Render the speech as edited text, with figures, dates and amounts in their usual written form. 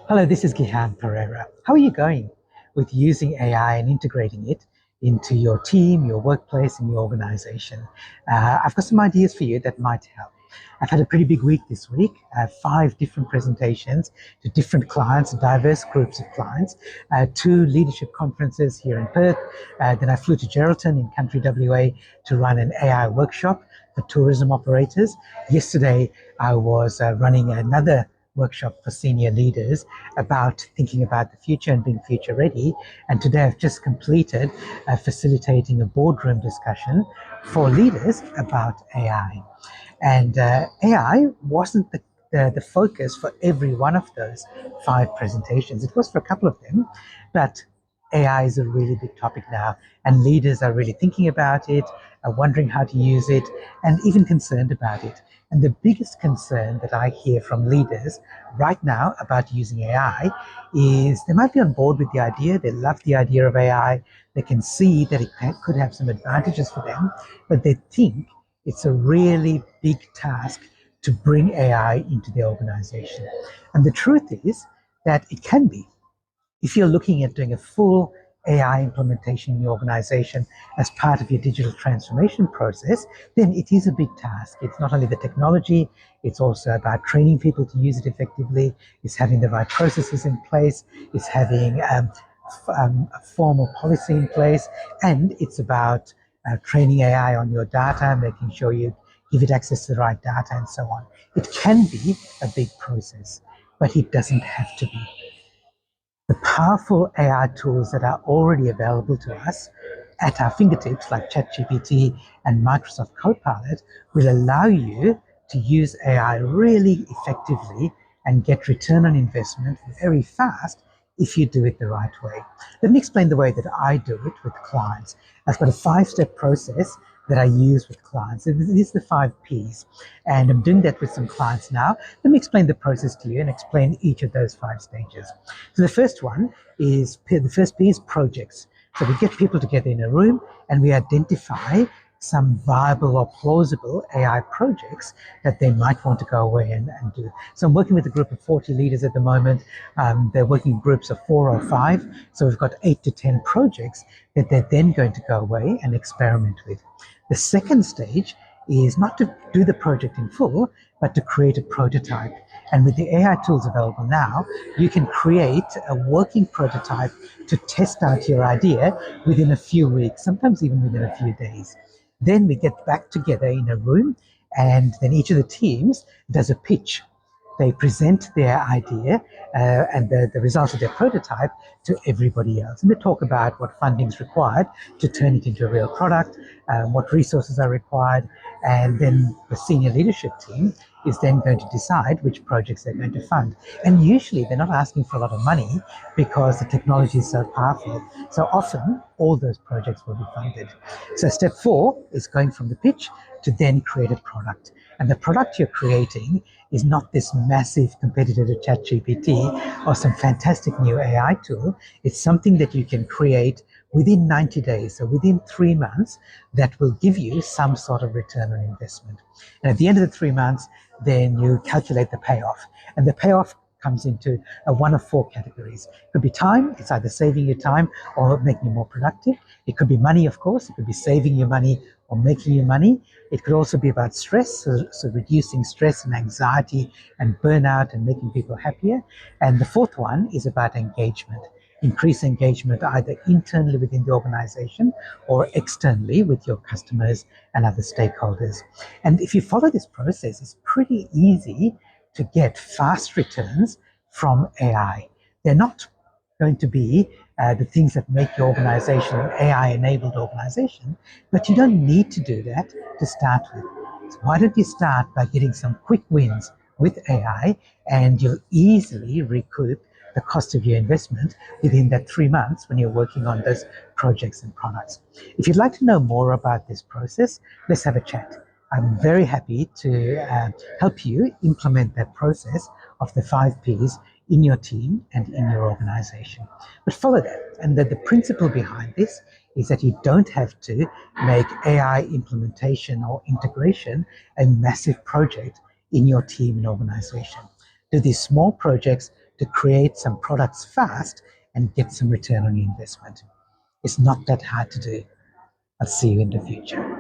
Hello, this is Gihan Perera. How are you going with using AI and integrating it into your team, your workplace, and your organization? I've got some ideas for you that might help. I've had a pretty big week this week. I have 5 different presentations to different clients, diverse groups of clients, 2 leadership conferences here in Perth. Then I flew to Geraldton in country WA to run an AI workshop for tourism operators. Yesterday, I was running another workshop for senior leaders about thinking about the future and being future ready. And today I've just completed facilitating a boardroom discussion for leaders about AI. And AI wasn't the focus for every one of those 5 presentations. It was for a couple of them, but AI is a really big topic now, and leaders are really thinking about it, are wondering how to use it, and even concerned about it. And the biggest concern that I hear from leaders right now about using AI is they might be on board with the idea, they love the idea of AI, they can see that it could have some advantages for them, but they think it's a really big task to bring AI into the organization. And the truth is that it can be. If you're looking at doing a full AI implementation in your organization as part of your digital transformation process, then it is a big task. It's not only the technology, it's also about training people to use it effectively, it's having the right processes in place, it's having a formal policy in place, and it's about training AI on your data, making sure you give it access to the right data, and so on. It can be a big process, but it doesn't have to be. The powerful AI tools that are already available to us at our fingertips, like ChatGPT and Microsoft Copilot, will allow you to use AI really effectively and get return on investment very fast if you do it the right way. Let me explain the way that I do it with clients. I've got a 5-step process that I use with clients. These are the 5 Ps. And I'm doing that with some clients now. Let me explain the process to you and explain each of those 5 stages. So the first P is projects. So we get people together in a room and we identify some viable or plausible AI projects that they might want to go away and do. So I'm working with a group of 40 leaders at the moment. They're working in groups of 4 or 5. So we've got 8 to 10 projects that they're then going to go away and experiment with. The second stage is not to do the project in full, but to create a prototype. And with the AI tools available now, you can create a working prototype to test out your idea within a few weeks, sometimes even within a few days. Then we get back together in a room, and then each of the teams does a pitch. They present their idea and the results of their prototype to everybody else. And they talk about what funding is required to turn it into a real product, what resources are required, and then the senior leadership team is then going to decide which projects they're going to fund. And usually they're not asking for a lot of money because the technology is so powerful. So often all those projects will be funded. So step 4 is going from the pitch to then create a product. And the product you're creating is not this massive competitor to ChatGPT or some fantastic new AI tool. It's something that you can create within 90 days, so within 3 months, that will give you some sort of return on investment. And at the end of the 3 months, then you calculate the payoff. And the payoff comes into one of 4 categories. It could be time, it's either saving you time or making you more productive. It could be money, of course, it could be saving you money or making you money. It could also be about stress, so reducing stress and anxiety and burnout and making people happier. And the fourth one is about engagement. Increase engagement either internally within the organization or externally with your customers and other stakeholders. And if you follow this process, it's pretty easy to get fast returns from AI. They're not going to be the things that make your organization an AI-enabled organization, but you don't need to do that to start with. So why don't you start by getting some quick wins with AI, and you'll easily recoup the cost of your investment within that 3 months when you're working on those projects and products. If you'd like to know more about this process, let's have a chat. I'm very happy to help you implement that process of the 5 Ps in your team and in your organization. But follow that. And the principle behind this is that you don't have to make AI implementation or integration a massive project in your team and organization. Do these small projects to create some products fast and get some return on your investment. It's not that hard to do. I'll see you in the future.